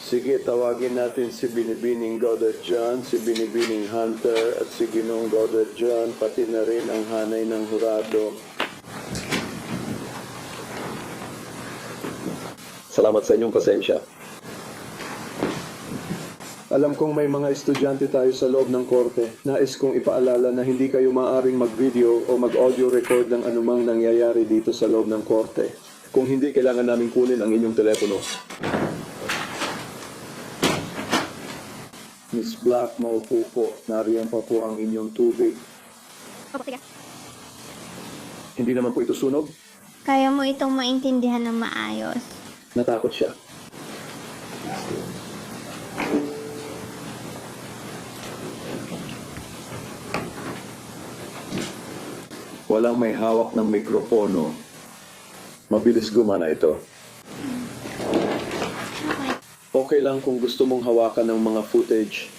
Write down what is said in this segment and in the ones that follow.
Sige, tawagin natin si Binibining Goddard John, si Binibining Hunter, at si Ginong Goddard John, pati na rin ang hanay ng hurado. Salamat sa inyong pasensya. Alam kong may mga estudyante tayo sa loob ng korte. Nais kong ipaalala na hindi kayo maaaring mag-video o mag-audio record ng anumang nangyayari dito sa loob ng korte. Kung hindi, kailangan namin kunin ang inyong telepono. Miss Black, maupo po. Nariyan pa po ang inyong tubig. Opo, sige. Hindi naman po ito sunog. Kaya mo itong maintindihan ng maayos. Natakot siya. Walang may hawak ng mikropono. Mabilis gumana ito. Okay. Okay lang kung gusto mong hawakan ng mga footage.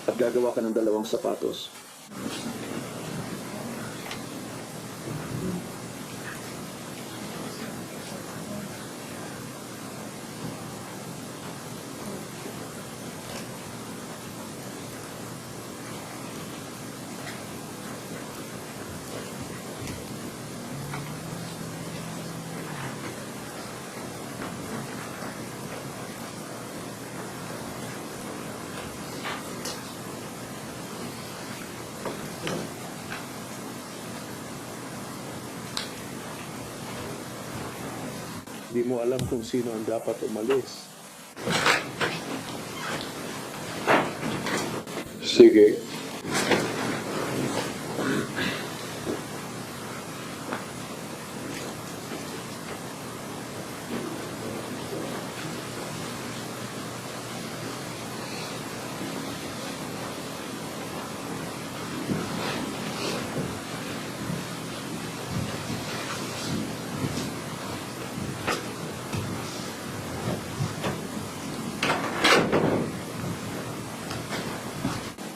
At gagawa ka ng 2 sapatos. Di mo alam kung sino ang dapat umalis. Sige.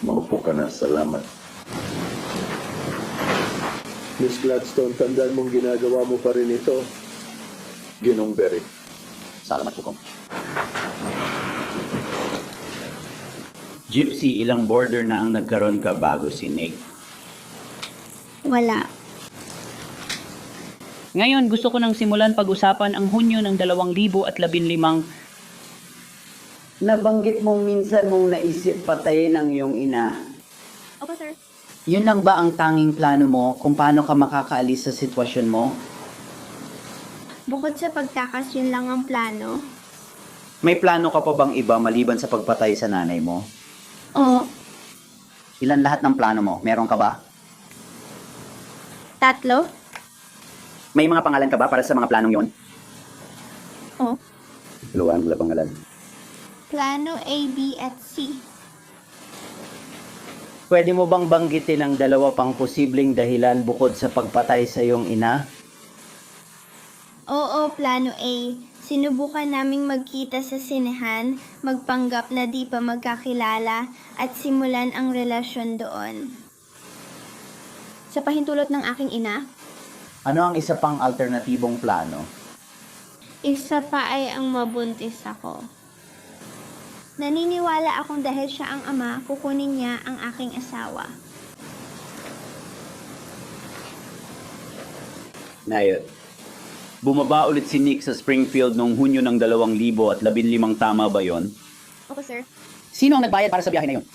Maupo ka na. Salamat. Miss Gladstone, tandaan mong ginagawa mo pa rin ito. Ginong Berry. Salamat po, Kong. Gypsy, ilang border na ang nagkaroon ka bago si Nick? Wala. Ngayon, gusto ko nang simulan pag-usapan ang Hunyo ng 2015. Nabanggit mong minsan mong naisip patayin ang iyong ina. Opo, sir. Yun lang ba ang tanging plano mo kung paano ka makakaalis sa sitwasyon mo? Bukod sa pagtakas, yun lang ang plano. May plano ka pa bang iba maliban sa pagpatay sa nanay mo? Oo. Ilan lahat ng plano mo? Meron ka ba? 3? May mga pangalan ka ba para sa mga planong yon? Oo. Luwan, wala pangalan. Plano A, B, at C. Pwede mo bang banggitin ang 2 pang posibleng dahilan bukod sa pagpatay sa iyong ina? Oo, plano A. Sinubukan naming magkita sa sinehan, magpanggap na di pa magkakilala, at simulan ang relasyon doon. Sa pahintulot ng aking ina, Ano ang isa pang alternatibong plano? isa pa ay ang mabuntis ako. Naniniwala akong dahil siya ang ama, kukunin niya ang aking asawa. Nayot. Bumaba ulit si Nick sa Springfield noong Hunyo ng 2015, tama ba yon? Opo, sir. Sino ang nagbayad para sa biyahe na yon?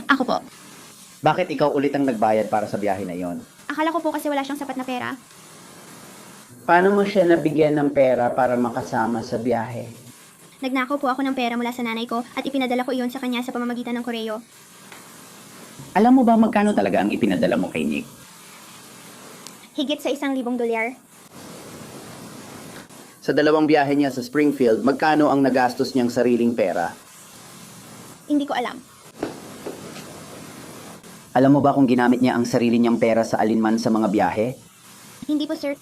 Ako po. Bakit ikaw ulit ang nagbayad para sa biyahe na yon? Akala ko po kasi wala siyang sapat na pera. Paano mo siya nabigyan ng pera para makasama sa biyahe? Nagnakaw po ako ng pera mula sa nanay ko at ipinadala ko iyon sa kanya sa pamamagitan ng koreo. Alam mo ba magkano talaga ang ipinadala mo kay Nick? Higit sa $1,000. Sa 2 biyahe niya sa Springfield, magkano ang nagastos niyang sariling pera? Hindi ko alam. Alam mo ba kung ginamit niya ang sarili niyang pera sa alinman sa mga biyahe? Hindi po, sir.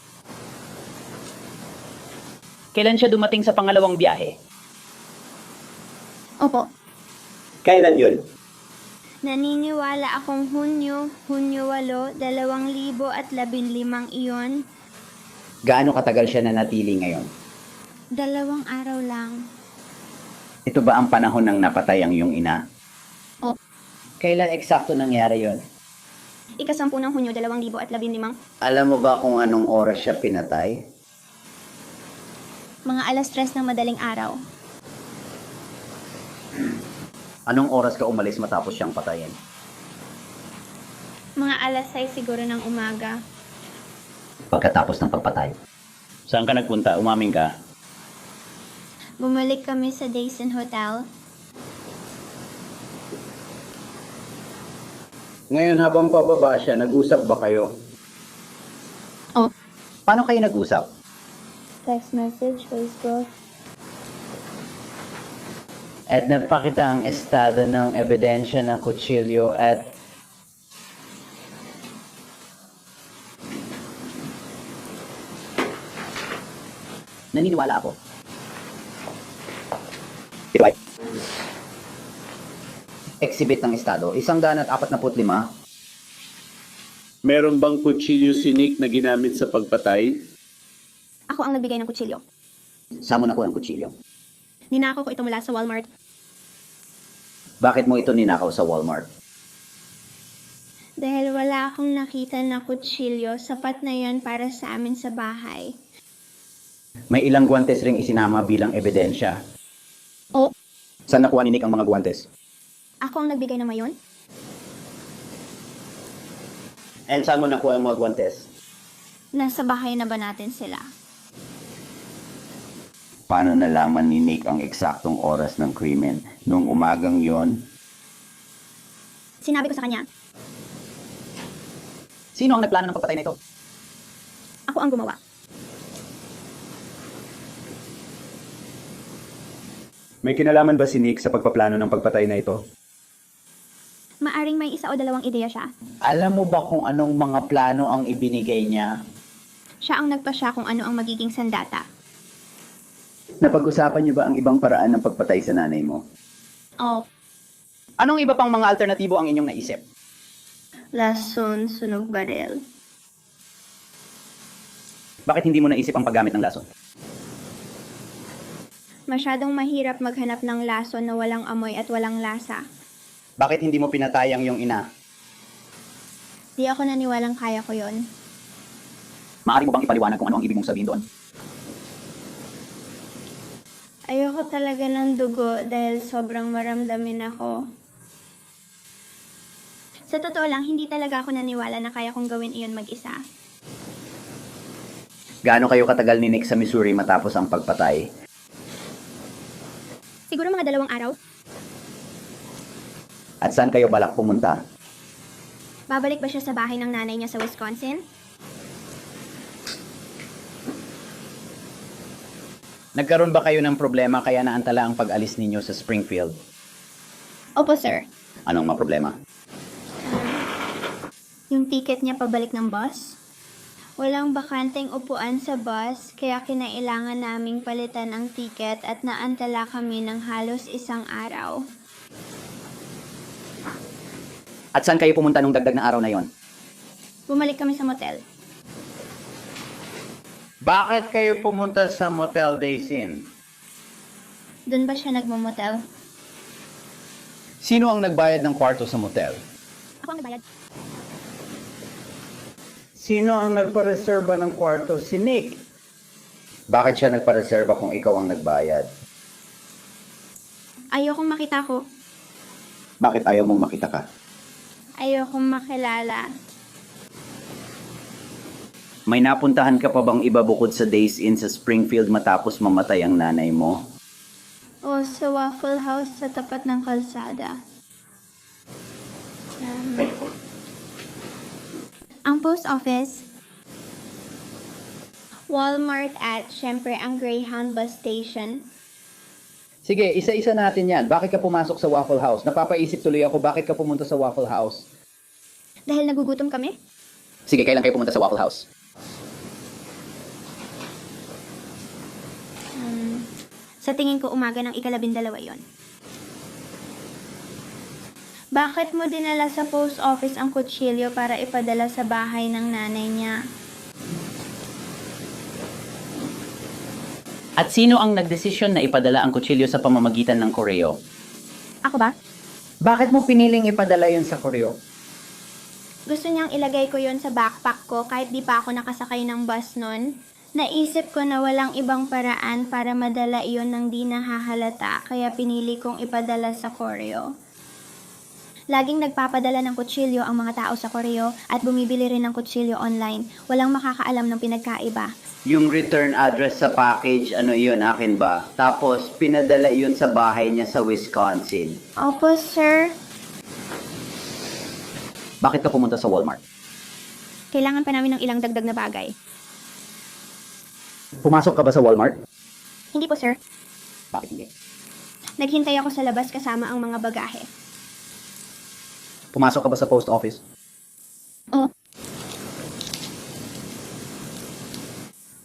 Kailan siya dumating sa pangalawang biyahe? Opo. Kailan yun? Naniniwala akong Hunyo 8, 2015 iyon. Gaano katagal siya nanatili ngayon? 2 araw lang. Ito ba ang panahon ng napatay ang iyong ina? Kailan eksakto nangyari yon? Ika-10 ng Hunyo 2015. Alam mo ba kung anong oras siya pinatay? Mga 3:00 ng madaling araw. Anong oras ka umalis matapos siyang patayin? Mga 6:00 siguro ng umaga. Pagkatapos ng pagpatay. Saan ka nagpunta? Umamin ka? Bumalik kami sa Days Inn Hotel. Ngayon habang pababa siya, nag-usap ba kayo? Oh. Paano kayo nag-usap? Text message, Facebook. At napakita ang estado ng ebidensya ng kutsilyo at Naniniwala ako. Ito ay exhibit ng estado, 145. Meron bang kutsilyo si Nick na ginamit sa pagpatay? Ako ang nagbigay ng kutsilyo. Saan mo nakuha ang kutsilyo? Ninakaw ko ito mula sa Walmart. Bakit mo ito ninakaw sa Walmart? Dahil wala akong nakita na kutsilyo, sapat na yon para sa amin sa bahay. May ilang guwantes ring isinama bilang ebidensya. Oh, Saan nakuha ni Nick ang mga guwantes? ako ang nagbigay ng mayon? And saan mo nakuha ang mga guwantes? Nasa bahay na ba natin sila? Paano nalaman ni Nick ang eksaktong oras ng krimen? Noong umagang yon? Sinabi ko sa kanya, Sino ang nagplano ng pagpatay na ito? ako ang gumawa. May kinalaman ba si Nick sa pagpaplano ng pagpatay na ito? Maaring may 1 o 2 ideya siya. alam mo ba kung anong mga plano ang ibinigay niya? Siya ang nagpasya kung ano ang magiging sandata. Napag-usapan niyo ba ang ibang paraan ng pagpatay sa nanay mo? Oh, Anong iba pang mga alternatibo ang inyong naisip? lason, sunog baril. Bakit hindi mo naisip ang paggamit ng lason? Masyadong mahirap maghanap ng lason na walang amoy at walang lasa. Bakit hindi mo pinatay ang iyong ina? Di ako naniwalang kaya ko yon. Maaari mo bang ipaliwanag kung ano ang ibig mong sabihin doon? Ayoko talaga ng dugo dahil sobrang maramdamin ako. Sa totoo lang, hindi talaga ako naniwala na kaya kong gawin iyon mag-isa. Gaano kayo katagal ni Nick sa Missouri matapos ang pagpatay? Siguro mga 2 araw. At saan kayo balak pumunta? Babalik ba siya sa bahay ng nanay niya sa Wisconsin? Nagkaroon ba kayo ng problema kaya naantala ang pag-alis ninyo sa Springfield? Opo, sir. Anong mga problema? Yung ticket niya pabalik ng bus? Walang bakanteng upuan sa bus, kaya kinailangan naming palitan ang tiket at naantala kami ng halos 1 araw. At saan kayo pumunta nung dagdag na araw na yon? Bumalik kami sa motel. Bakit kayo pumunta sa Motel Days Inn? Doon ba siya nagmumotel? Sino ang nagbayad ng kwarto sa motel? Ako ang nagbayad. Sino ang nagpareserba ng kwarto? Si Nick. Bakit siya nagpareserba kung ikaw ang nagbayad? Ayokong makita ko. Bakit ayaw mong makita ka? Ayokong makilala. May napuntahan ka pa bang iba bukod sa Days Inn sa Springfield matapos mamatay ang nanay mo? O sa Waffle House sa tapat ng kalsada. Ang post office, Walmart at syempre ang Greyhound bus station. Sige, isa-isa natin yan. Bakit ka pumasok sa Waffle House? Napapaisip tuloy ako, bakit ka pumunta sa Waffle House? Dahil nagugutom kami? Sige, kailan kayo pumunta sa Waffle House? Sa tingin ko umaga ng 12 yon. Bakit mo dinala sa post office ang kutsilyo para ipadala sa bahay ng nanay niya? At sino ang nagdesisyon na ipadala ang kutsilyo sa pamamagitan ng koreo? Ako ba? Bakit mo piniling ipadala yun sa koreo? Gusto niyang ilagay ko yon sa backpack ko kahit di pa ako nakasakay ng bus nun. Naisip ko na walang ibang paraan para madala iyon ng di nahahalata kaya pinili kong ipadala sa koreo. Laging nagpapadala ng kutsilyo ang mga tao sa koreo at bumibili rin ng kutsilyo online. Walang makakaalam ng pinagkaiba. Yung return address sa package, ano yun, akin ba? Tapos, pinadala yun sa bahay niya sa Wisconsin. Opo, sir. Bakit ka pumunta sa Walmart? Kailangan pa namin ng ilang dagdag na bagay. Pumasok ka ba sa Walmart? Hindi po, sir. Bakit hindi? Naghintay ako sa labas kasama ang mga bagahe. Pumasok ka ba sa post office? Oh,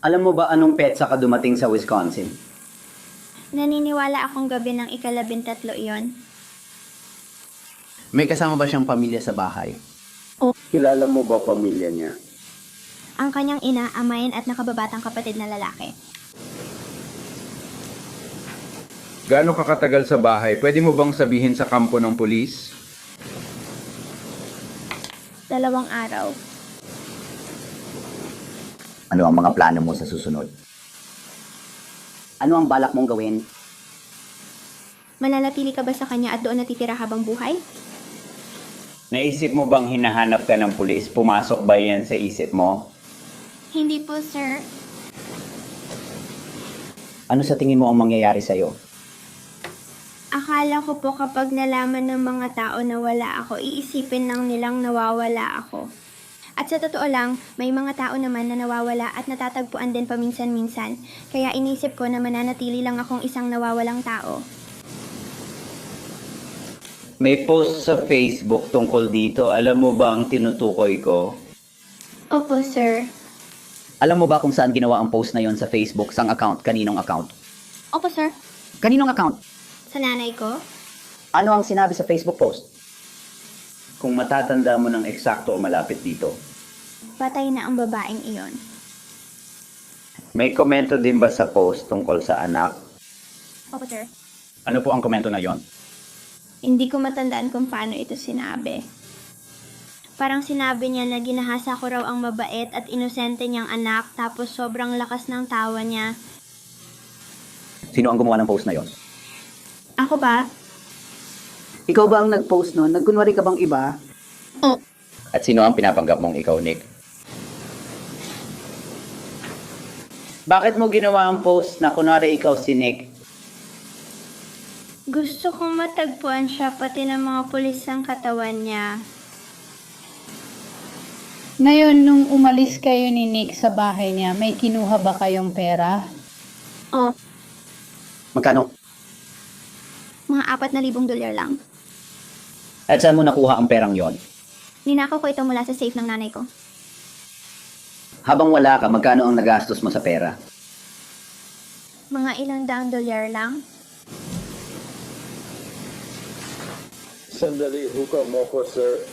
Alam mo ba anong petsa ka dumating sa Wisconsin? naniniwala akong gabi ng ika-13 iyon. May kasama ba siyang pamilya sa bahay? Kilala mo ba pamilya niya? Ang kanyang ina, amayin at nakababatang kapatid na lalaki. Gaano ka katagal sa bahay? Pwede mo bang sabihin sa kampo ng pulis? 2 araw. Ano ang mga plano mo sa susunod? Ano ang balak mong gawin? Mananatili ka ba sa kanya at doon natitira habang buhay? Naisip mo bang hinahanap ka ng pulis? Pumasok ba yan sa isip mo? Hindi po, sir. Ano sa tingin mo ang mangyayari sa'yo? Akala ko po kapag nalaman ng mga tao na wala ako, iisipin lang nilang nawawala ako. At sa totoo lang, may mga tao naman na nawawala at natatagpuan din paminsan-minsan. Kaya inisip ko na mananatili lang akong isang nawawalang tao. May post sa Facebook tungkol dito. Alam mo ba ang tinutukoy ko? Opo, sir. Alam mo ba kung saan ginawa ang post na yon sa Facebook? Sang account? Kaninong account? Opo, sir. Kaninong account? Sa nanay ko? Ano ang sinabi sa Facebook post? Kung matatanda mo ng eksakto o malapit dito. Patay na ang babaeng iyon. May komento din ba sa post tungkol sa anak? Opo, sir. Ano po ang komento na yon? Hindi ko matandaan kung paano ito sinabi. Parang sinabi niya na ginahasa ko raw ang mabait at inosente niyang anak tapos sobrang lakas ng tawa niya. Sino ang gumawa ng post na yon? Ako ba? Ikaw ba ang nag-post nun? Nagkunwari ka bang iba? At sino ang pinapanggap mong ikaw, Nick? Bakit mo ginawa ang post na kunwari ikaw si Nick? Gusto kong matagpuan siya pati ng mga pulis ang katawan niya. Ngayon, nung umalis kayo ni Nick sa bahay niya, may kinuha ba kayong pera? Oh, Magkano? mga $4,000 lang. At saan mo nakuha ang perang yon? Ninakaw ko ito mula sa safe ng nanay ko. Habang wala ka, magkano ang nagastos mo sa pera? Mga ilang daang dolyar lang. Sandali, hukam mo ko, sir.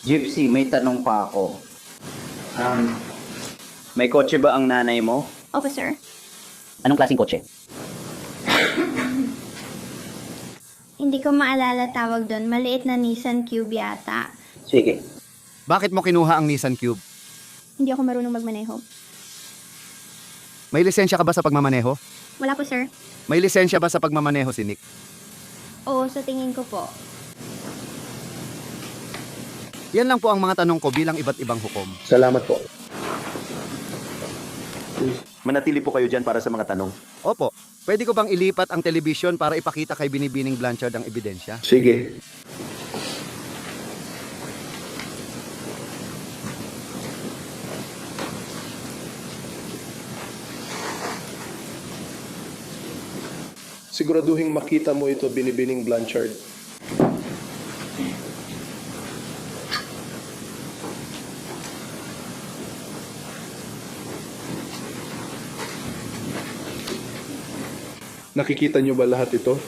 Gypsy, may tanong pa ako. May kotse ba ang nanay mo? Opo, sir. Anong klaseng kotse? Hindi ko maalala tawag doon. Maliit na Nissan Cube yata. Sige. Bakit mo kinuha ang Nissan Cube? Hindi ako marunong magmaneho. May lisensya ka ba sa pagmamaneho? Wala po, sir. May lisensya ba sa pagmamaneho si Nick? Oo, sa tingin ko po. Yan lang po ang mga tanong ko bilang iba't ibang hukom. Salamat po. Manatili po kayo dyan para sa mga tanong. Opo, pwede ko bang ilipat ang telebisyon para ipakita kay Binibining Blanchard ang ebidensya? Sige. Siguraduhin makita mo ito, Binibining Blanchard. Nakikita niyo ba lahat ito?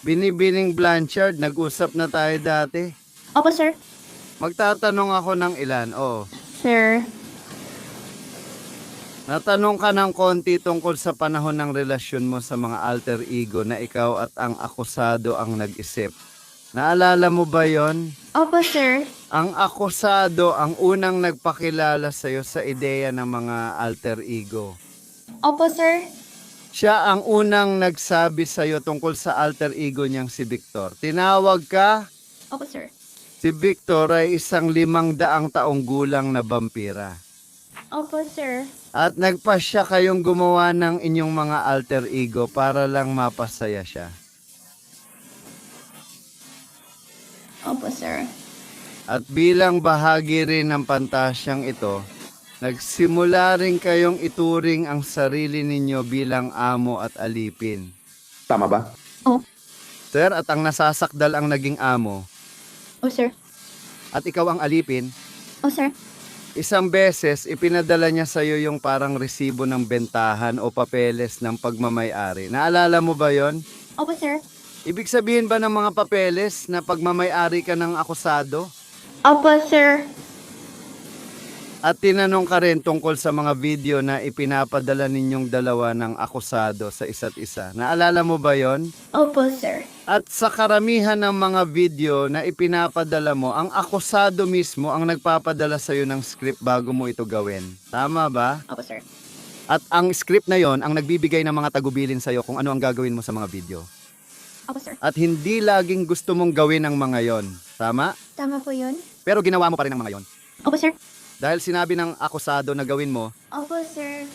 Binibining Blanchard, nag-usap na tayo dati. Opo, sir. Magtatanong ako ng ilan. Sir. Natanong ka ng konti tungkol sa panahon ng relasyon mo sa mga alter ego na ikaw at ang akusado ang nag-isip. Naalala mo ba yon? Opo, sir. Ang akusado ang unang nagpakilala sa'yo sa ideya ng mga alter ego. Opo, sir. Siya ang unang nagsabi sa'yo tungkol sa alter ego niyang si Victor. Tinawag ka? Opo, sir. Si Victor ay isang 500 taong gulang na vampira. Opo, sir. At nagpasya kayong gumawa ng inyong mga alter ego para lang mapasaya siya. Opo, sir. At bilang bahagi rin ng pantasyang ito, nagsimula rin kayong ituring ang sarili ninyo bilang amo at alipin. Tama ba? Sir, at ang nasasakdal ang naging amo, O, sir. at ikaw ang alipin, O, sir. isang beses ipinadala niya sa iyo yung parang resibo ng bentahan o papeles ng pagmamay-ari. Naalala mo ba yon? Opo, sir. Ibig sabihin ba ng mga papeles na pagmamay-ari ka ng akusado? Opo, sir. At tinanong ka rin tungkol sa mga video na ipinapadala ninyong dalawa ng akusado sa isa't isa. Naalala mo ba yon? Opo, sir. At sa karamihan ng mga video na ipinapadala mo, ang akusado mismo ang nagpapadala sa iyo ng script bago mo ito gawin. Tama ba? Opo, sir. At ang script na yon ang nagbibigay ng mga tagubilin sa iyo kung ano ang gagawin mo sa mga video. Opo, sir. At hindi laging gusto mong gawin ang mga yon. Tama? Tama po yun? Pero ginawa mo pa rin ang mga yon. Opo, sir. Dahil sinabi ng akusado na gawin mo. Opo, sir.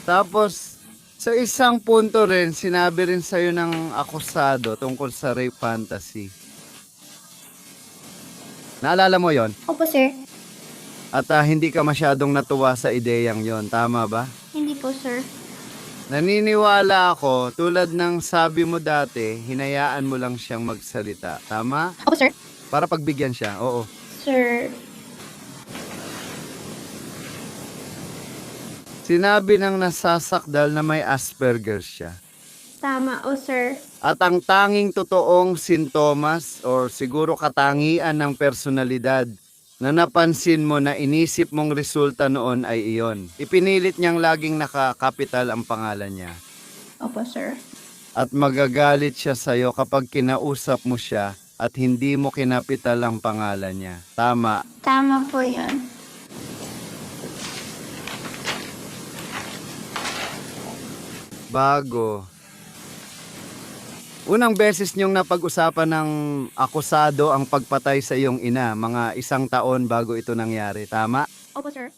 Tapos, sa isang punto rin, sinabi rin sa'yo ng akusado tungkol sa rape fantasy. Naalala mo yon? Opo, sir. At hindi ka masyadong natuwa sa ideyang yon. Tama ba? Hindi po, sir. Naniniwala ako, tulad ng sabi mo dati, hinayaan mo lang siyang magsalita. Tama? Opo, sir. Para pagbigyan siya. Oo. Sir. Sinabi ng nasasakdal na may Asperger siya. Tama, o, sir. At ang tanging totoong sintomas or siguro katangian ng personalidad na napansin mo na inisip mong resulta noon ay iyon. Ipinilit niyang laging nakakapital ang pangalan niya. Opo, sir. At magagalit siya sa'yo kapag kinausap mo siya at hindi mo kinapital ang pangalan niya. Tama. Tama po yun. Bago. Unang beses niyong napag-usapan ng akusado ang pagpatay sa iyong ina, mga 1 taon bago ito nangyari. Tama? Opo, sir.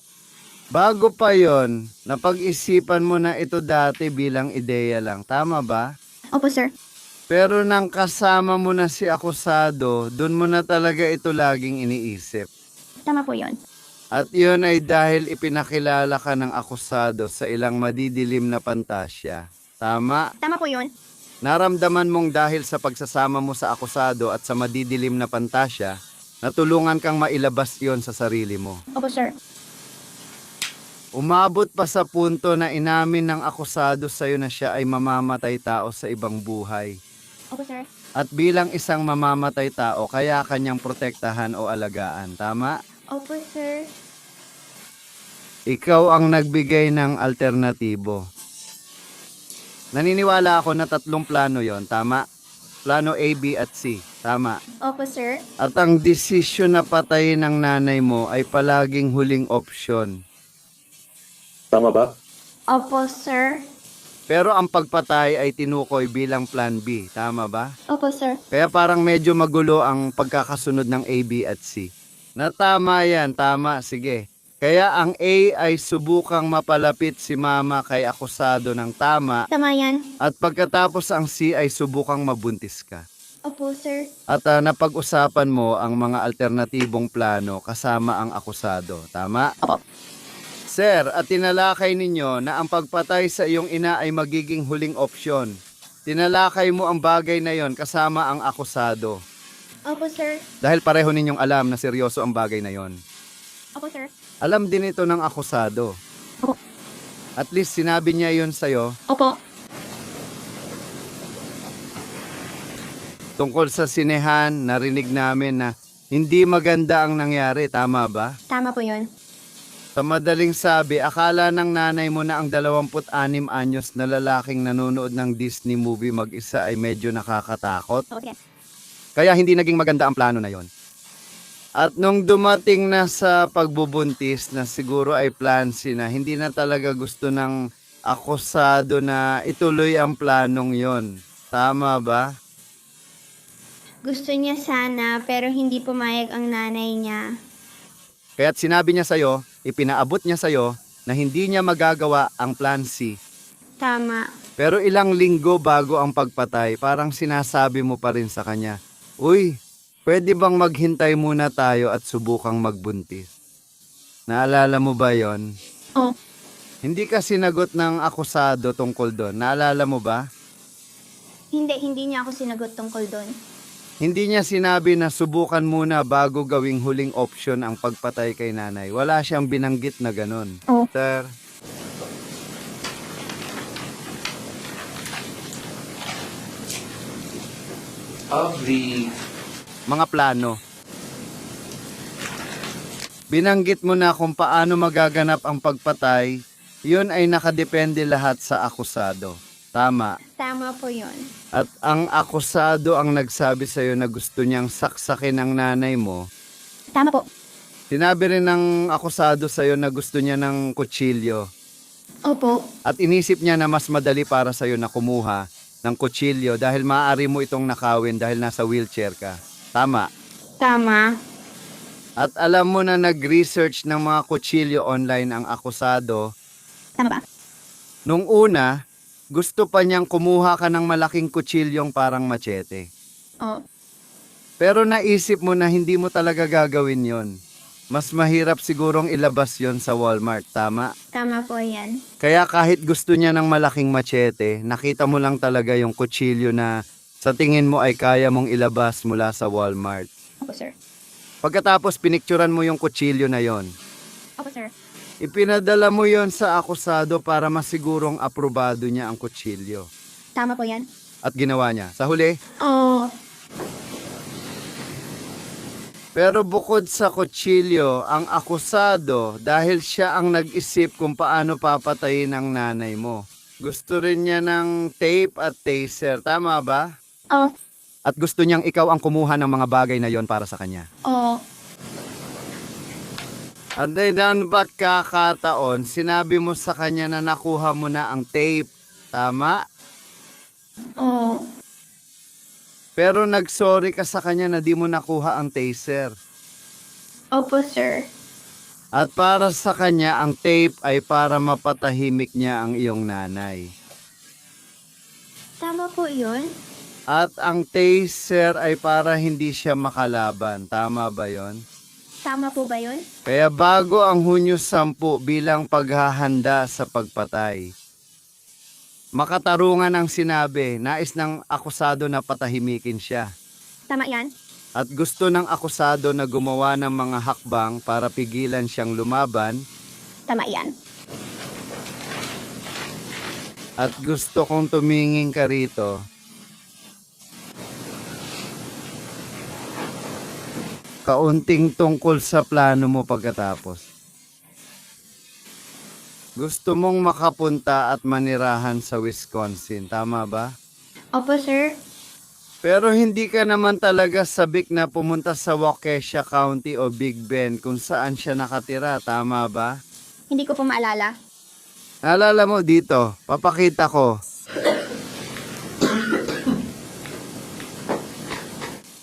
Bago pa yon, napag-isipan mo na ito dati bilang ideya lang. Tama ba? Opo, sir. Pero nang kasama mo na si akusado, dun mo na talaga ito laging iniisip. Tama po yun. At yun ay dahil ipinakilala ka ng akusado sa ilang madidilim na pantasya. Tama? Tama po yun. Naramdaman mong dahil sa pagsasama mo sa akusado at sa madidilim na pantasya, natulungan kang mailabas yon sa sarili mo. Opo, sir. Umabot pa sa punto na inamin ng akusado sa'yo na siya ay mamamatay tao sa ibang buhay. Opo, sir. At bilang isang mamamatay tao, kaya kanyang protektahan o alagaan. Tama? Opo, sir. Ikaw ang nagbigay ng alternatibo. Naniniwala ako na 3 plano yon, tama? Plano A, B at C, tama? Opo, sir. At ang desisyon na patayin ng nanay mo ay palaging huling opsyon. Tama ba? Opo, sir. Pero ang pagpatay ay tinukoy bilang plan B, tama ba? Opo, sir. Kaya parang medyo magulo ang pagkakasunod ng A, B at C. Na tama yan, tama, sige. Kaya ang A ay subukang mapalapit si mama kay akusado ng tama Tama yan. at pagkatapos ang C ay subukang mabuntis ka. Opo, sir. At napag-usapan mo ang mga alternatibong plano kasama ang akusado, tama? Opo. Sir, at tinalakay ninyo na ang pagpatay sa iyong ina ay magiging huling opsyon. Tinalakay mo ang bagay na yon kasama ang akusado. Opo, sir. Dahil pareho ninyong alam na seryoso ang bagay na yon. Opo, sir. Alam din ito ng akusado. Opo. At least sinabi niya yon sa'yo Opo. tungkol sa sinehan. Narinig namin na hindi maganda ang nangyari, tama ba? Tama po yun. Sa madaling sabi, akala ng nanay mo na ang 26 anyos na lalaking nanonood ng Disney movie mag-isa ay medyo nakakatakot. Okay. Kaya hindi naging maganda ang plano na yon. At nung dumating na sa pagbubuntis na siguro ay plan C na, hindi na talaga gusto ng akusado na ituloy ang planong yon. Tama ba? Gusto niya sana pero hindi pumayag ang nanay niya. Kaya't sinabi niya sa'yo, ipinaabot niya sa'yo na hindi niya magagawa ang plan C. Tama. Pero ilang linggo bago ang pagpatay, parang sinasabi mo pa rin sa kanya, uy, pwede bang maghintay muna tayo at subukang magbuntis? Naalala mo ba yon? Oh. Hindi ka sinagot ng akusado tungkol doon. Naalala mo ba? Hindi niya ako sinagot tungkol doon. Hindi niya sinabi na subukan muna bago gawing huling option ang pagpatay kay nanay. Wala siyang binanggit na ganon. Oh. Sir, Of the mga plano. Binanggit mo na kung paano magaganap ang pagpatay, yun ay nakadepende lahat sa akusado. Tama. Tama po yun. At ang akusado ang nagsabi sa'yo na gusto niyang saksakin ang nanay mo. Tama po. Sinabi rin ng akusado sa'yo na gusto niya ng kutsilyo. Opo. At inisip niya na mas madali para sa'yo na kumuha ng kutsilyo dahil maaari mo itong nakawin dahil nasa wheelchair ka. Tama. Tama. At alam mo na nag-research ng mga kutsilyo online ang akusado. Tama ba? Nung una, gusto pa niyang kumuha ka ng malaking kutsilyong parang machete. Oh. Pero naisip mo na hindi mo talaga gagawin yon. Mas mahirap sigurong ilabas yon sa Walmart, tama? Tama po yan. Kaya kahit gusto niya ng malaking machete, nakita mo lang talaga yung kutsilyo na sa tingin mo ay kaya mong ilabas mula sa Walmart. Opo, sir. Pagkatapos pinikturan mo yung kutsilyo na yon. Opo, sir. Ipinadala mo yon sa akusado para masigurong aprobado niya ang kutsilyo. Tama po yan. At ginawa niya. Sa huli, Oh. pero bukod sa kutsilyo, ang akusado, dahil siya ang nag-isip kung paano papatayin ang nanay mo. Gusto rin niya ng tape at taser, tama ba? Oh. At gusto niyang ikaw ang kumuha ng mga bagay na yon para sa kanya. Oh. At dahil ba't kakataon, sinabi mo sa kanya na nakuha mo na ang tape, tama? Oh. Pero nagsorry ka sa kanya na di mo nakuha ang taser. Opo, sir. At para sa kanya, ang tape ay para mapatahimik niya ang iyong nanay. Tama po yun. At ang taser ay para hindi siya makalaban. Tama ba yon? Tama po ba yun? Kaya bago ang Hunyo 10 bilang paghahanda sa pagpatay, makatarungan ang sinabi, nais ng akusado na patahimikin siya. Tama yan. At gusto ng akusado na gumawa ng mga hakbang para pigilan siyang lumaban. Tama yan. At gusto kong tumingin ka rito. Kaunting tungkol sa plano mo pagkatapos. Gusto mong makapunta at manirahan sa Wisconsin, tama ba? Opo, sir. Pero hindi ka naman talaga sabik na pumunta sa Waukesha County o Big Bend kung saan siya nakatira, tama ba? Hindi ko po maalala. Naalala mo dito, papakita ko.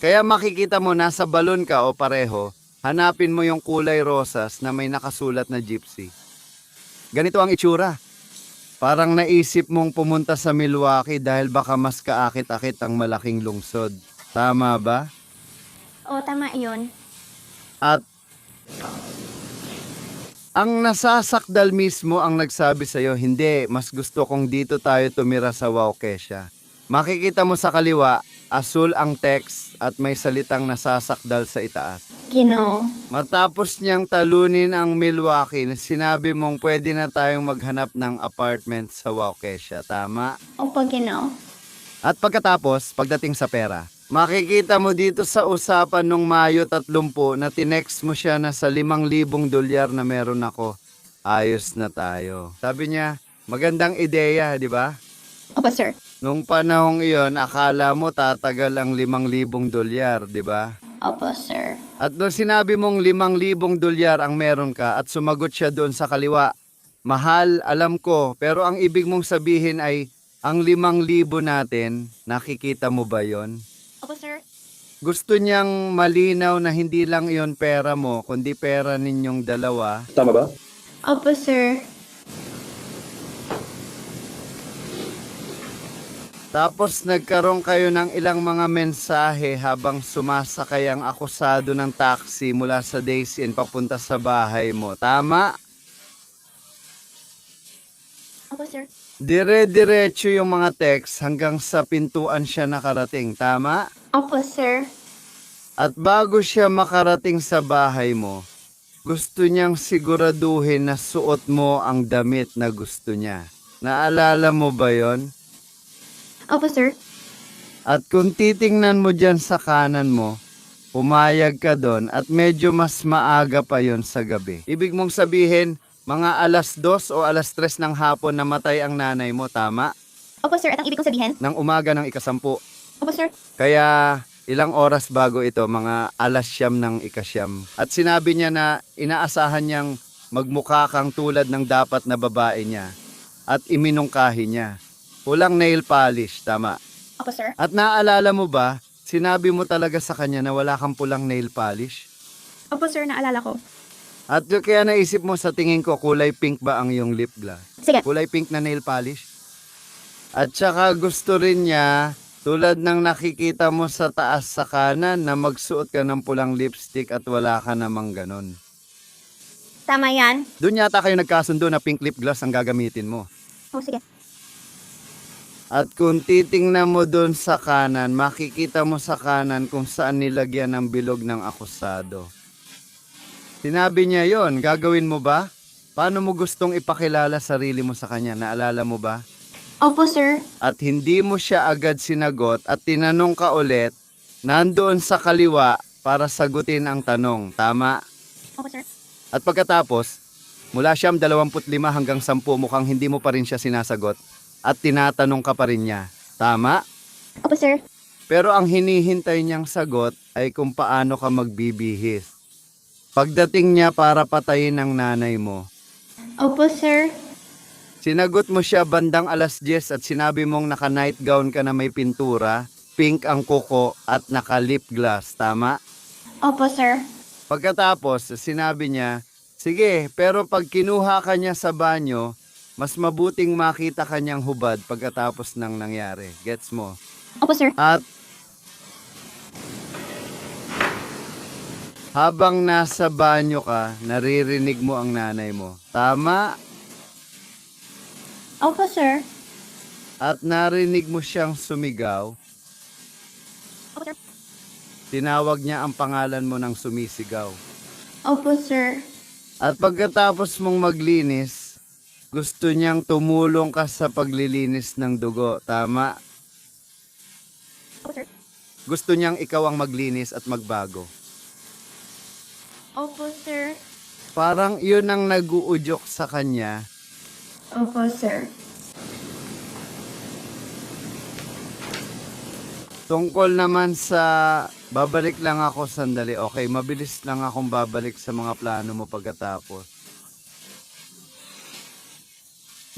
Kaya makikita mo nasa balon ka o pareho, hanapin mo yung kulay rosas na may nakasulat na gypsy. Ganito ang itsura. Parang naisip mong pumunta sa Milwaukee dahil baka mas kaakit-akit ang malaking lungsod. Tama ba? O, tama yun. At Ang nasasakdal mismo ang nagsabi sa'yo, hindi, mas gusto kong dito tayo tumira sa Waukesha. Makikita mo sa kaliwa, asul ang text at may salitang nasasakdal sa itaas. Ginoo. Matapos niyang talunin ang Milwaukee, sinabi mong pwede na tayong maghanap ng apartment sa Waukesha, tama? Opo, Ginoo. At pagkatapos, pagdating sa pera, makikita mo dito sa usapan nung Mayo 30 na tinext mo siya na sa $5,000 na meron ako. Ayos na tayo. Sabi niya, magandang ideya, di ba? Opo, sir. Nung panahong iyon, akala mo tatagal ang $5,000, di ba? Opo, sir. At nung sinabi mong $5,000 ang meron ka at sumagot siya doon sa kaliwa, mahal, alam ko, pero ang ibig mong sabihin ay ang 5,000 natin, nakikita mo ba yon? Opo, sir. Gusto niyang malinaw na hindi lang yon pera mo, kundi pera ninyong dalawa. Tama ba? Opo, sir. Tapos nagkaroon kayo ng ilang mga mensahe habang sumasakay ang akusado ng taxi mula sa Days Inn papunta sa bahay mo. Tama? Opo, sir. Dire-diretso yung mga text hanggang sa pintuan siya nakarating. Tama? Opo, sir. At bago siya makarating sa bahay mo, gusto niyang siguraduhin na suot mo ang damit na gusto niya. Naalala mo ba yon? Opo, sir. At kung titingnan mo dyan sa kanan mo, pumayag ka doon at medyo mas maaga pa yon sa gabi. Ibig mong sabihin, mga 2:00 o 3:00 ng hapon namatay ang nanay mo, tama? Opo, sir. At ang ibig kong sabihin? Nang umaga ng ika-10. Opo, sir. Kaya ilang oras bago ito, mga 9:00 ng ika-9. At sinabi niya na inaasahan niyang magmukha kang tulad ng dapat na babae niya at iminungkahi niya. Walang nail polish, tama? Opo, sir. At naaalala mo ba, sinabi mo talaga sa kanya na wala kang pulang nail polish? Opo, sir. Naalala ko. At kaya naisip mo sa tingin ko kulay pink ba ang iyong lip gloss? Sige. Kulay pink na nail polish? At saka gusto rin niya, tulad ng nakikita mo sa taas sa kanan, na magsuot ka ng pulang lipstick at wala ka namang ganon. Tama yan. Doon yata kayo nagkasundo na pink lip gloss ang gagamitin mo. Oh, sige. At kung titingnan mo doon sa kanan, makikita mo sa kanan kung saan nilagyan ng bilog ng akusado. Sinabi niya yon, gagawin mo ba? Paano mo gustong ipakilala sarili mo sa kanya? Naalala mo ba? Opo, sir. At hindi mo siya agad sinagot at tinanong ka ulit, nandoon sa kaliwa para sagutin ang tanong. Tama? Opo, sir. At pagkatapos, mula siyam 25 hanggang 10 mukhang hindi mo pa rin siya sinasagot at tinatanong ka pa rin niya. Tama? Opo, sir. Pero ang hinihintay niyang sagot ay kung paano ka magbibihis. Pagdating niya para patayin ang nanay mo, Opo, sir. sinagot mo siya bandang 10:00 at sinabi mong naka-night gown ka na may pintura, pink ang kuko at naka-lip gloss. Tama? Opo, sir. Pagkatapos, sinabi niya, sige, pero pag kinuha ka niya sa banyo, mas mabuting makita kanyang hubad pagkatapos ng nangyari. Gets mo? Opo, sir. At habang nasa banyo ka, naririnig mo ang nanay mo. Tama? Opo, sir. At narinig mo siyang sumigaw. Opo, sir. Tinawag niya ang pangalan mo ng sumisigaw. Opo, sir. At pagkatapos mong maglinis, gusto niyang tumulong ka sa paglilinis ng dugo. Tama? Opo, sir. Gusto niyang ikaw ang maglinis at magbago. Opo, sir. Parang iyon ang nag-uudyok sa kanya. Opo, sir. Tungkol naman sa... Babalik lang ako sandali. Okay, mabilis lang akong babalik sa mga plano mo pagkatapos.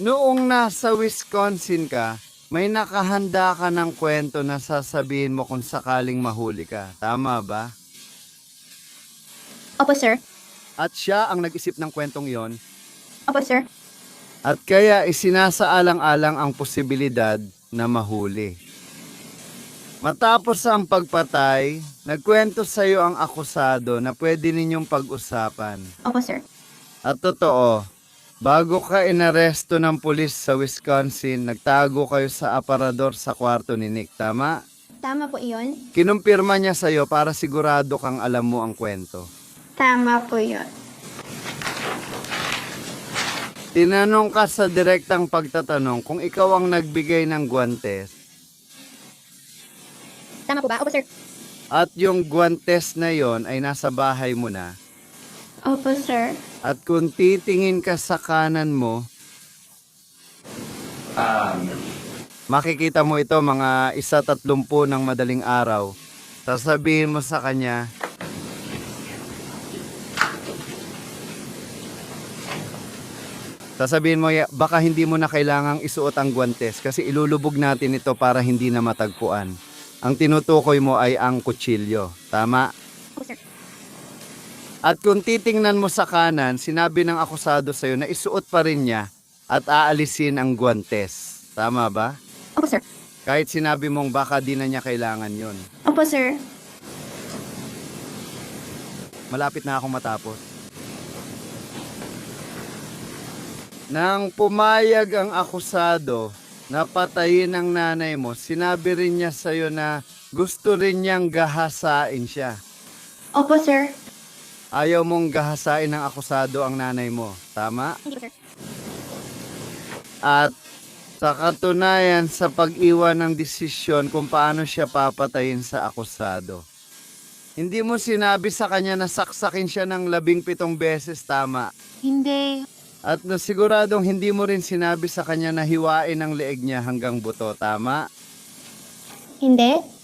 Noong nasa Wisconsin ka, may nakahanda ka ng kwento na sasabihin mo kung sakaling mahuli ka. Tama ba? Opo, sir. At siya ang nag-isip ng kwentong iyon. Opo, sir. At kaya isinasaalang-alang ang posibilidad na mahuli. Matapos ang pagpatay, nagkwento sa iyo ang akusado na pwede ninyong pag-usapan. Opo, sir. At totoo, bago ka inaresto ng pulis sa Wisconsin, nagtago kayo sa aparador sa kwarto ni Nick, tama? Tama po iyon? Kinumpirma niya sa'yo para sigurado kang alam mo ang kwento. Tama po yun. Tinanong ka sa direktang pagtatanong kung ikaw ang nagbigay ng guwantes. Tama po ba? Opo, sir. At yung guwantes na yon ay nasa bahay mo na. Opo, sir. At kung titingin ka sa kanan mo, makikita mo ito mga 1:30 ng madaling araw. Sasabihin mo sa kanya, baka hindi mo na kailangang isuot ang guwantes kasi ilulubog natin ito para hindi na matagpuan. Ang tinutukoy mo ay ang kutsilyo. Tama? Opo, sir. At kung titingnan mo sa kanan, sinabi ng akusado sa'yo na isuot pa rin niya at aalisin ang guwantes. Tama ba? Opo, sir. Kahit sinabi mong baka di na niya kailangan yon. Opo, sir. Malapit na akong matapos. Nang pumayag ang akusado na patayin ang nanay mo, sinabi rin niya sa'yo na gusto rin niyang gahasain siya. Opo, sir. Ayaw mong gahasain ng akusado ang nanay mo. Tama? Hindi po, sir. At sa katunayan sa pag-iwan ng desisyon kung paano siya papatayin sa akusado. Hindi mo sinabi sa kanya na saksakin siya ng 17 beses, tama? Hindi. At nasiguradong hindi mo rin sinabi sa kanya na hiwain ang leeg niya hanggang buto, tama? Hindi?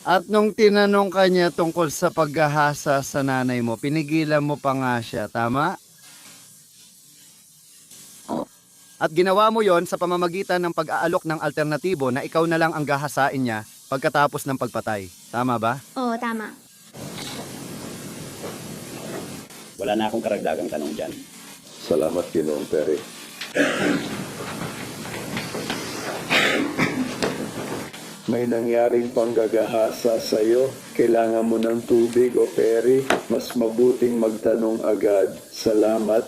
At nung tinanong kanya tungkol sa paggahasa sa nanay mo, pinigilan mo pa nga siya, tama? At ginawa mo yon sa pamamagitan ng pag-aalok ng alternatibo na ikaw na lang ang gahasain niya pagkatapos ng pagpatay. Tama ba? Oo, tama. Wala na akong karagdagang tanong dyan. Salamat, Ginoong Perry. May nangyaring panggagahasa sa iyo, kailangan mo ng tubig o Perry, mas mabuting magtanong agad. Salamat.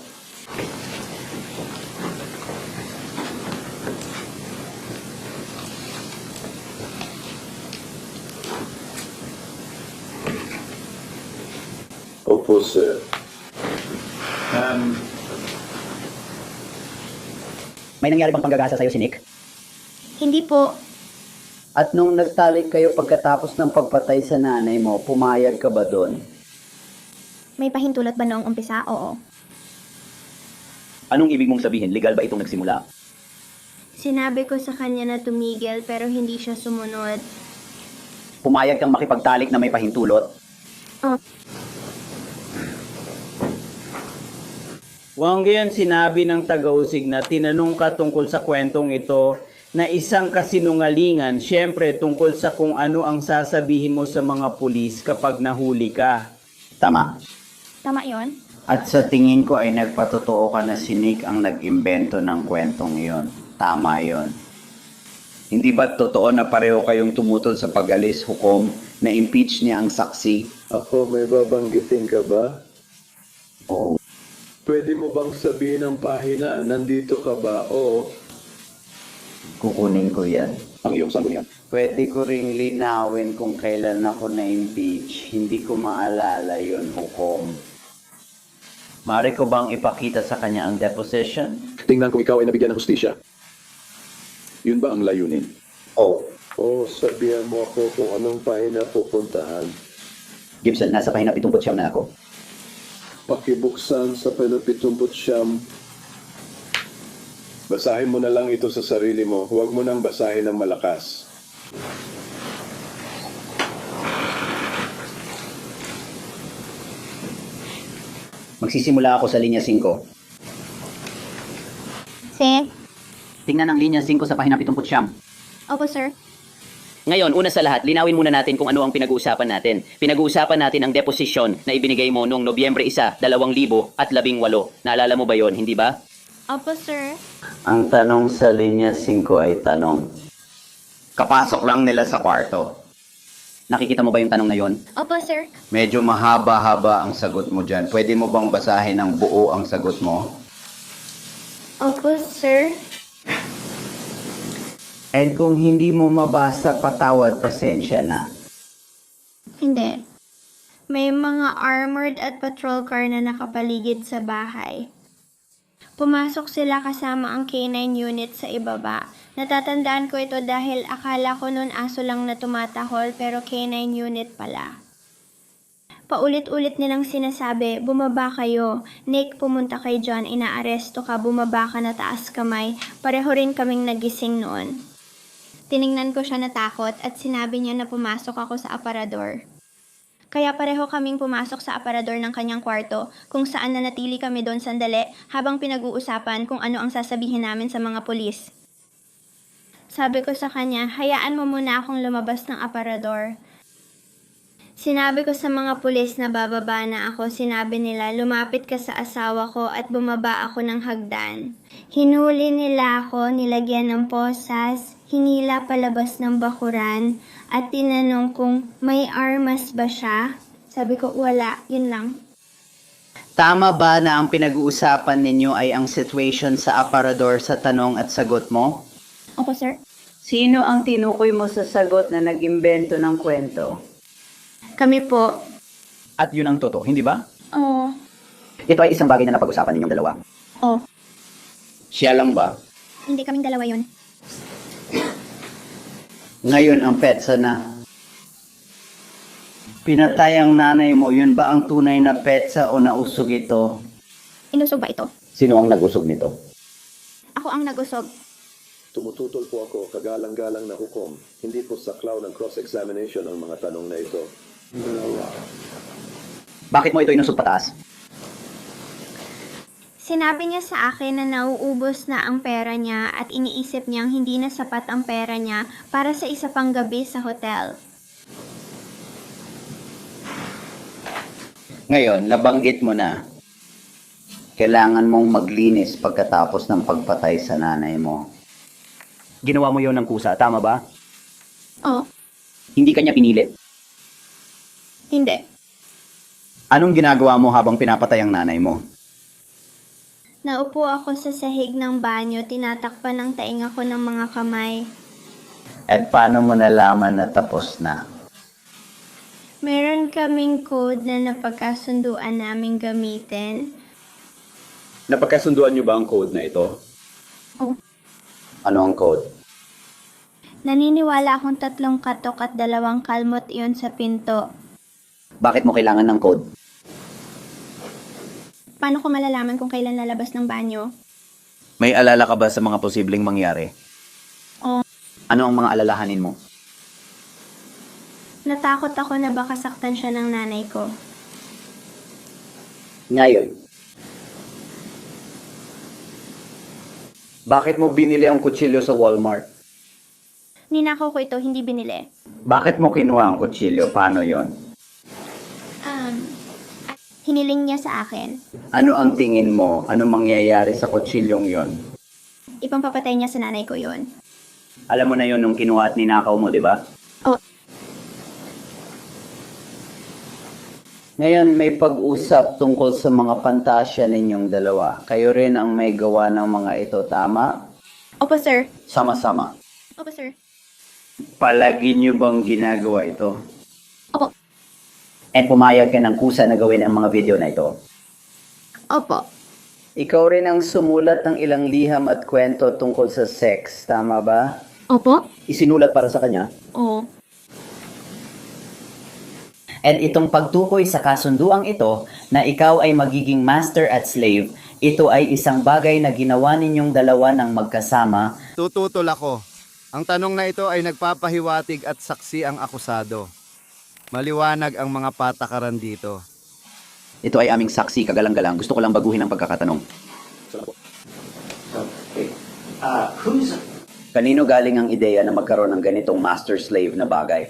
Opo, sir. May nangyari bang panggagasa sa'yo si Nick? Hindi po. At nung nagtalik kayo pagkatapos ng pagpatay sa nanay mo, pumayag ka ba doon? May pahintulot ba noong umpisa? Oo. Anong ibig mong sabihin? Legal ba itong nagsimula? Sinabi ko sa kanya na tumigil pero hindi siya sumunod. Pumayag kang makipagtalik na may pahintulot? Oh. Wanggayon sinabi ng tagausig na tinanong ka tungkol sa kwentong ito na isang kasinungalingan, syempre tungkol sa kung ano ang sasabihin mo sa mga pulis kapag nahuli ka. Tama. Tama yon? At sa tingin ko ay nagpatotoo ka na si Nick ang nag-imbento ng kwentong iyon. Tama yon. Hindi ba totoo na pareho kayong tumutol sa pag-alis hukom na impeach niya ang saksi? Ako, may babanggitin ka ba? Oo. Pwede mo bang sabihin ang pahina? Nandito ka ba? Oo. Kukunin ko yan. Ang iyong sagot niyan. Pwede ko ring linawin kung kailan ako na-impeach. Hindi ko maalala yon, hukom. Mari ko bang ipakita sa kanya ang deposition? Tingnan kung ikaw ay nabigyan ng hustisya. Yun ba ang layunin? Oh. Oo, sabihan mo ako kung anong pahina pupuntahan. Gibson, nasa pahina 79 na ako. Pakibuksan sa Pilipitumput Siyam. Basahin mo na lang ito sa sarili mo. Huwag mo nang basahin ng malakas. Magsisimula ako sa linya 5. Sige. Tingnan ang linya 5 sa pahina 79. Opo, sir. Ngayon, una sa lahat, linawin muna natin kung ano ang pinag-uusapan natin. Pinag-uusapan natin ang deposisyon na ibinigay mo noong Nobyembre 1, 2018. Naalala mo ba yon, hindi ba? Opo, sir. Ang tanong sa linya 5 ay tanong. Kapasok lang nila sa kwarto. Nakikita mo ba yung tanong na yon? Opo, sir. Medyo mahaba-haba ang sagot mo dyan. Pwede mo bang basahin ng buo ang sagot mo? Opo, sir. And kung hindi mo mabasa, patawad, pasensya na. Hindi. May mga armored at patrol car na nakapaligid sa bahay. Pumasok sila kasama ang K9 unit sa ibaba. Natatandaan ko ito dahil akala ko noon aso lang na tumatahol pero K9 unit pala. Paulit-ulit nilang sinasabi, bumaba kayo. Nick, pumunta kay John, inaaresto ka, bumaba ka na taas kamay. Pareho rin kaming nagising noon. Tiningnan ko siya natakot at sinabi niya na pumasok ako sa aparador. Kaya pareho kaming pumasok sa aparador ng kanyang kwarto kung saan nanatili kami doon sandali habang pinag-uusapan kung ano ang sasabihin namin sa mga pulis. Sabi ko sa kanya, hayaan mo muna akong lumabas ng aparador. Sinabi ko sa mga pulis na bababa na ako, sinabi nila lumapit ka sa asawa ko at bumaba ako ng hagdan. Hinuli nila ako, nilagyan ng posas, hinila palabas ng bakuran, at tinanong kung may armas ba siya. Sabi ko, wala, yun lang. Tama ba na ang pinag-uusapan ninyo ay ang situation sa aparador sa tanong at sagot mo? Opo, sir. Sino ang tinukoy mo sa sagot na nag-imbento ng kwento? Kami po. At yun ang totoo, hindi ba? Oo. Ito ay isang bagay na napag-usapan ninyong dalawa. Oh. Siya lang ba? Hindi kaming dalawa yun. Ngayon ang petsa na. Pinatay ang nanay mo, yun ba ang tunay na petsa o nausog ito? Inusog ba ito? Sino ang nag-usog nito? Ako ang nagusog. Tumututol po ako, kagalang-galang na hukom. Hindi po saklaw ng cross-examination ang mga tanong na ito. Bakit mo ito inusog pataas? Sinabi niya sa akin na nauubos na ang pera niya at iniisip niyang hindi na sapat ang pera niya para sa isa pang gabi sa hotel. Ngayon, nabanggit mo na. Kailangan mong maglinis pagkatapos ng pagpatay sa nanay mo. Ginawa mo yon ng kusa, tama ba? Oh, Hindi kanya pinilit. hindi. Anong ginagawa mo habang pinapatay ang nanay mo? Naupo ako sa sahig ng banyo, tinatakpan ng tainga ko ng mga kamay. At paano mo nalaman na tapos na? Meron kaming code na napagkasunduan naming gamitin. Napagkasunduan niyo ba ang code na ito? Ano ang code? Naniniwala akong 3 katok at 2 kalmot iyon sa pinto. Bakit mo kailangan ng code? Paano ko malalaman kung kailan lalabas ng banyo? May alala ka ba sa mga posibleng mangyari? Oo. Ano ang mga alalahanin mo? Natakot ako na baka saktan siya ng nanay ko. Ngayon, Bakit mo binili ang kutsilyo sa Walmart? Ninakaw ko ito, hindi binili. Bakit mo kinuha ang kutsilyo? Paano yon? Hiniling niya sa akin. Ano ang tingin mo? Ano mangyayari sa kutsilyong yon? Ipampapatay niya sa nanay ko yun. alam mo na yon nung kinuha at ninakaw mo, di ba? Ngayon, may pag-usap tungkol sa mga pantasya ninyong dalawa. Kayo rin ang may gawa ng mga ito, tama? Opo, sir. Sama-sama. Opo, sir. Palagi nyo bang ginagawa ito? Opo. And pumayag ka ng kusa na gawin ang mga video na ito. Opo. Ikaw rin ang sumulat ng ilang liham at kwento tungkol sa sex, tama ba? Opo? Isinulat para sa kanya. Oo. And itong pagtukoy sa kasunduang ito na ikaw ay magiging master at slave, ito ay isang bagay na ginawa ninyong dalawa ng magkasama. Tututol ako. Ang tanong na ito ay nagpapahiwatig at saksi ang akusado. Maliwanag ang mga patakaran dito. Ito ay aming saksi, kagalang-galang. Gusto ko lang baguhin ang pagkakatanong. Kanino galing ang ideya na magkaroon ng ganitong master-slave na bagay?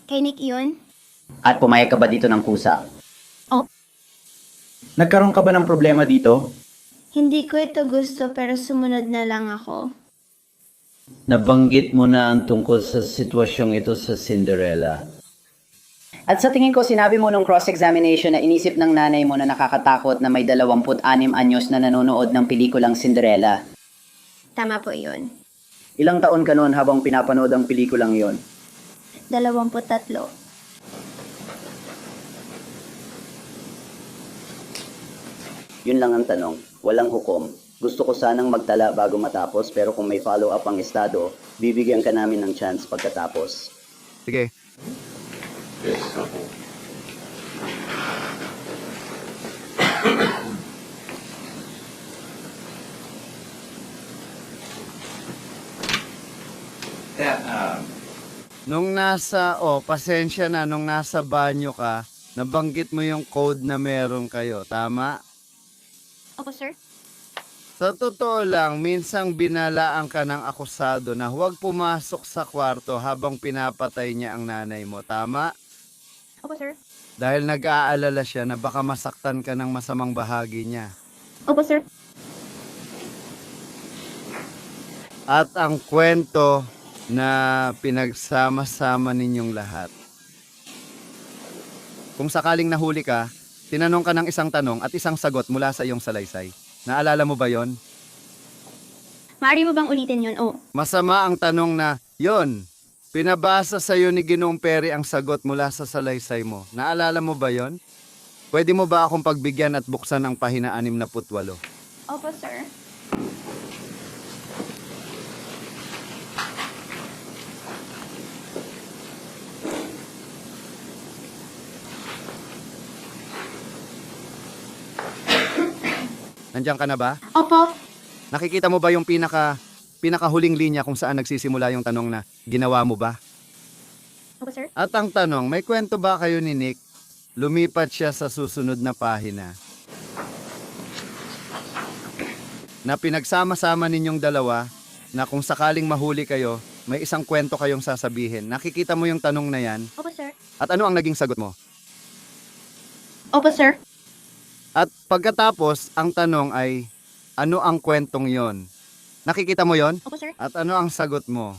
Kay Nick yun? At pumayag ka ba dito ng kusa? Nagkaroon ka ba ng problema dito? Hindi ko ito gusto pero sumunod na lang ako. Nabanggit mo na ang tungkol sa sitwasyong ito sa Cinderella. At sa tingin ko, sinabi mo nung cross-examination na inisip ng nanay mo na nakakatakot na may 26 anyos na nanonood ng pelikulang Cinderella. Tama po yun. Ilang taon ka noon habang pinapanood ang pelikulang yon? 23. Yun lang ang tanong. Walang hukom. Gusto ko sanang magtala bago matapos pero kung may follow-up ang estado, bibigyan ka namin ng chance pagkatapos. Sige. Pasensya na, nung nasa banyo ka, nabanggit mo yung code na meron kayo, tama? Opo, sir. Sa totoo lang, minsang binalaan ka ng akusado na huwag pumasok sa kwarto habang pinapatay niya ang nanay mo, tama? Opo, sir. Dahil nag-aalala siya na baka masaktan ka ng masamang bahagi niya. Opo, sir. At ang kwento na pinagsama-sama ninyong lahat. Kung sakaling nahuli ka, tinanong ka ng isang tanong at isang sagot mula sa iyong salaysay. Naalala mo ba yon? Maaari mo bang ulitin yun? Oh. Masama ang tanong na, yon, pinabasa sa iyo ni Ginoong Peri ang sagot mula sa salaysay mo. Naalala mo ba yon? Pwede mo ba akong pagbigyan at buksan ang pahina 68? Opo, sir. Nandiyan ka na ba? Opo. Nakikita mo ba yung pinakahuling linya kung saan nagsisimula yung tanong na ginawa mo ba? Opo, sir. At ang tanong, may kwento ba kayo ni Nick? Lumipat siya sa susunod na pahina. Na pinagsama-sama ninyong dalawa na kung sakaling mahuli kayo, may isang kwento kayong sasabihin. Nakikita mo yung tanong na yan? Opo, sir. At ano ang naging sagot mo? Opo, sir. At pagkatapos, ang tanong ay, ano ang kwentong yon? Nakikita mo yon? Opo, sir. At ano ang sagot mo?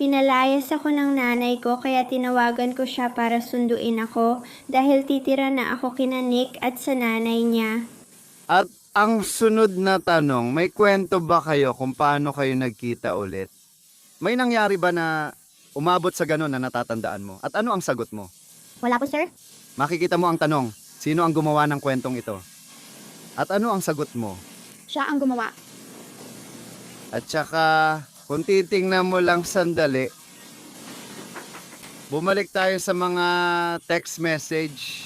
Pinalayas ako ng nanay ko kaya tinawagan ko siya para sunduin ako dahil titira na ako kina Nick at sa nanay niya. At ang sunod na tanong, may kwento ba kayo kung paano kayo nagkita ulit? May nangyari ba na umabot sa ganun na natatandaan mo? At ano ang sagot mo? Wala po, sir. Makikita mo ang tanong, sino ang gumawa ng kwentong ito? At ano ang sagot mo? Siya ang gumawa. At saka, kung titingnan mo lang sandali, bumalik tayo sa mga text message.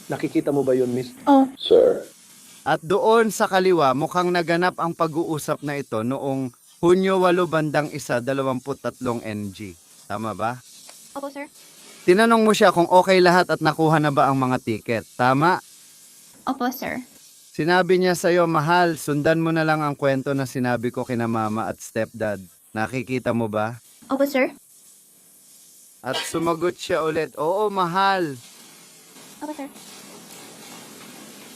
Nakikita mo ba yun, miss? Oh. Sir, At doon sa kaliwa, mukhang naganap ang pag-uusap na ito noong Hunyo 8 bandang 1, 23 NG. Tama ba? Opo, sir. Tinanong mo siya kung okay lahat at nakuha na ba ang mga tiket. Tama? Opo, sir. Sinabi niya sa'yo, mahal, sundan mo na lang ang kwento na sinabi ko kina mama at stepdad. Nakikita mo ba? Opo, sir. At sumagot siya ulit, oo, mahal. Opo, sir.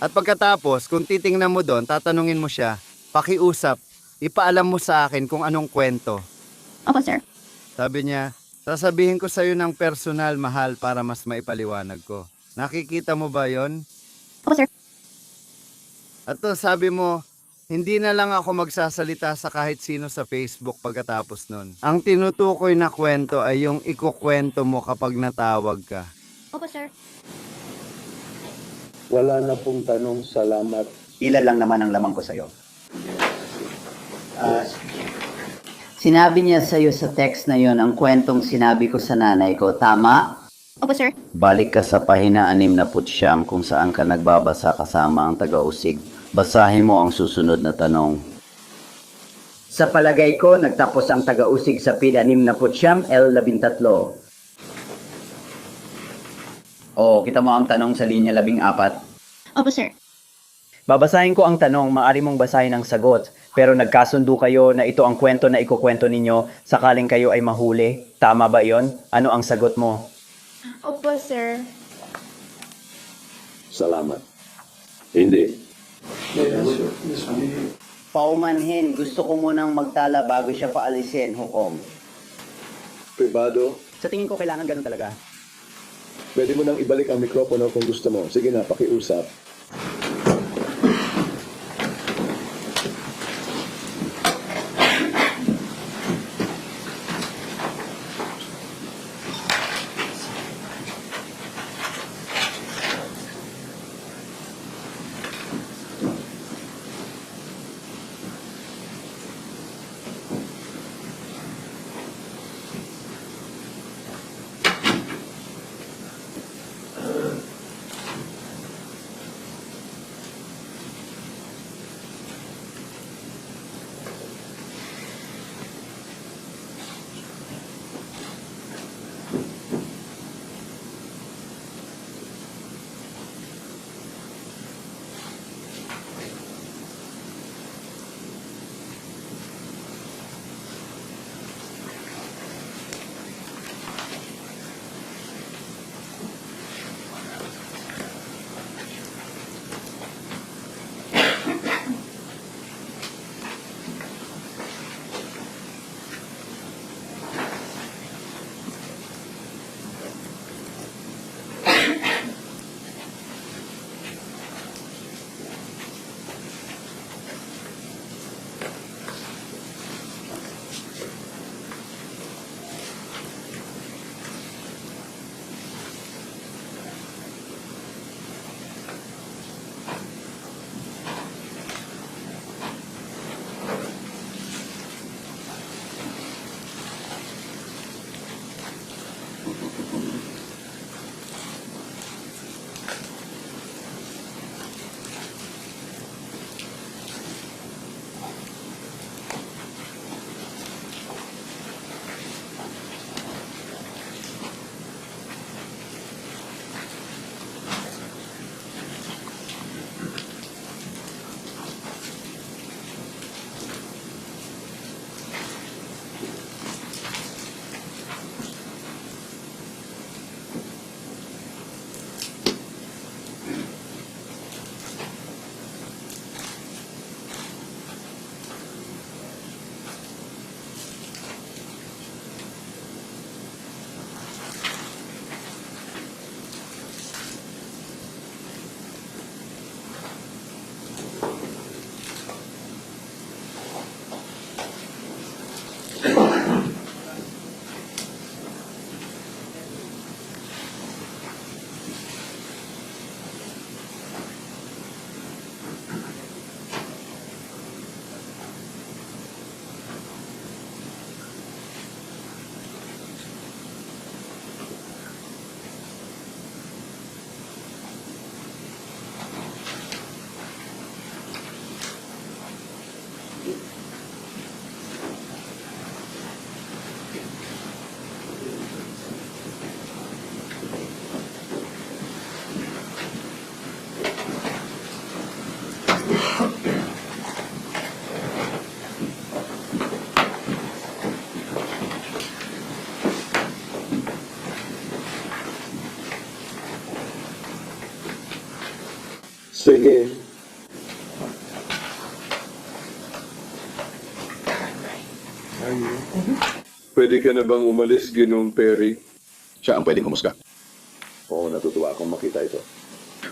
At pagkatapos, kung titingnan mo doon, tatanungin mo siya, pakiusap, ipaalam mo sa akin kung anong kwento. Opo, sir. Sabi niya, sasabihin ko sa'yo ng personal, mahal, para mas maipaliwanag ko. Nakikita mo ba yon? Opo, sir. At to, sabi mo, hindi na lang ako magsasalita sa kahit sino sa Facebook pagkatapos nun. Ang tinutukoy na kwento ay yung ikukwento mo kapag natawag ka. Opo, sir. Wala na pong tanong, salamat. Ilan lang naman ang lamang ko sa'yo. Sinabi niya sa'yo sa text na yon ang kwentong sinabi ko sa nanay ko, tama? Opo, sir. Balik ka sa pahina 69 kung saan ka nagbabasa kasama ang taga-usig. Basahin mo ang susunod na tanong. Sa palagay ko, nagtapos ang taga-usig sa PID 69 L13. Oo, kita mo ang tanong sa linya 14. Opo, sir. Babasahin ko ang tanong, maaari mong basahin ang sagot. Pero nagkasundo kayo na ito ang kwento na ikukwento ninyo sakaling kayo ay mahuli. Tama ba iyon? Ano ang sagot mo? Opo, sir. salamat. Hindi. Paumanhin, gusto ko munang magtala bago siya paalisin, hukom. Privado, Sa tingin ko, kailangan ganun talaga. pwede mo nang ibalik ang mikropono kung gusto mo. Sige na, pakiusap. Sige. Pwede ka na bang umalis, Ginoong Perry? Siya ang pwedeng humusga. Oo, natutuwa akong makita ito.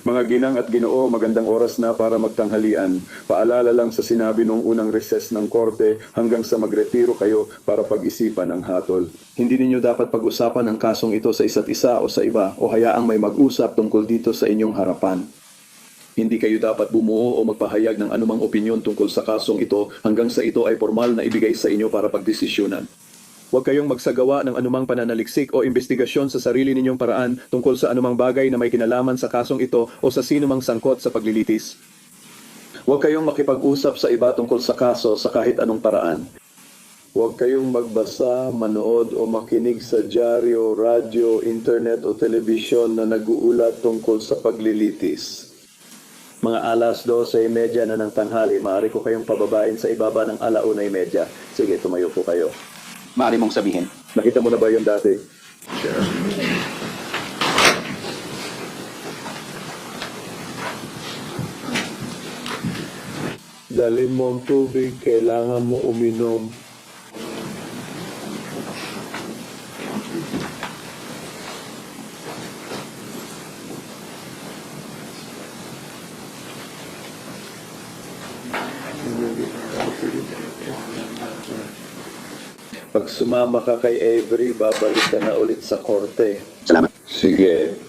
Mga ginang at ginoo, magandang oras na para magtanghalian. Paalala lang sa sinabi nung unang recess ng korte hanggang sa magretiro kayo para pag-isipan ang hatol. Hindi ninyo dapat pag-usapan ang kasong ito sa isa't isa o sa iba o hayaang may mag-usap tungkol dito sa inyong harapan. Hindi kayo dapat bumuo o magpahayag ng anumang opinyon tungkol sa kasong ito hanggang sa ito ay formal na ibigay sa inyo para pagdesisyonan. Huwag kayong magsagawa ng anumang pananaliksik o investigasyon sa sarili ninyong paraan tungkol sa anumang bagay na may kinalaman sa kasong ito o sa sinumang sangkot sa paglilitis. Huwag kayong makipag-usap sa iba tungkol sa kaso sa kahit anong paraan. Huwag kayong magbasa, manood o makinig sa dyaryo, radyo, internet o telebisyon na nag-uulat tungkol sa paglilitis. Mga alas 12:30 na ng tanghali, maaari ko kayong pababain sa ibaba ng 1:30. Sige, tumayo po kayo. Maaari mong sabihin. Nakita mo na ba yun dati? Dalhin mo ang tubig, kailangan mo uminom. Pag sumama ka kay Avery, babalik ka na ulit sa korte. Salamat. Sige.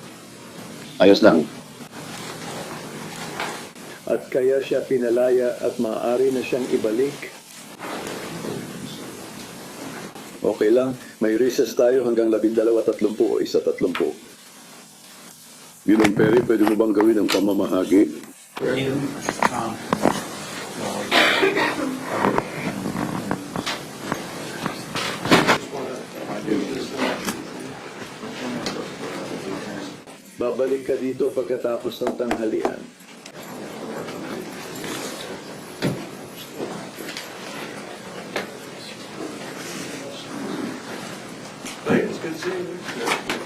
Ayos lang. At kaya siya pinalaya at maaari na siyang ibalik. Okay lang, may recess tayo hanggang 12:30 o 1:30. Ginong Perry, pwede mo bang gawin ang pamamahagi? Babalik ka dito pagkatapos ng tanghalian. Hey, it's good seeing you.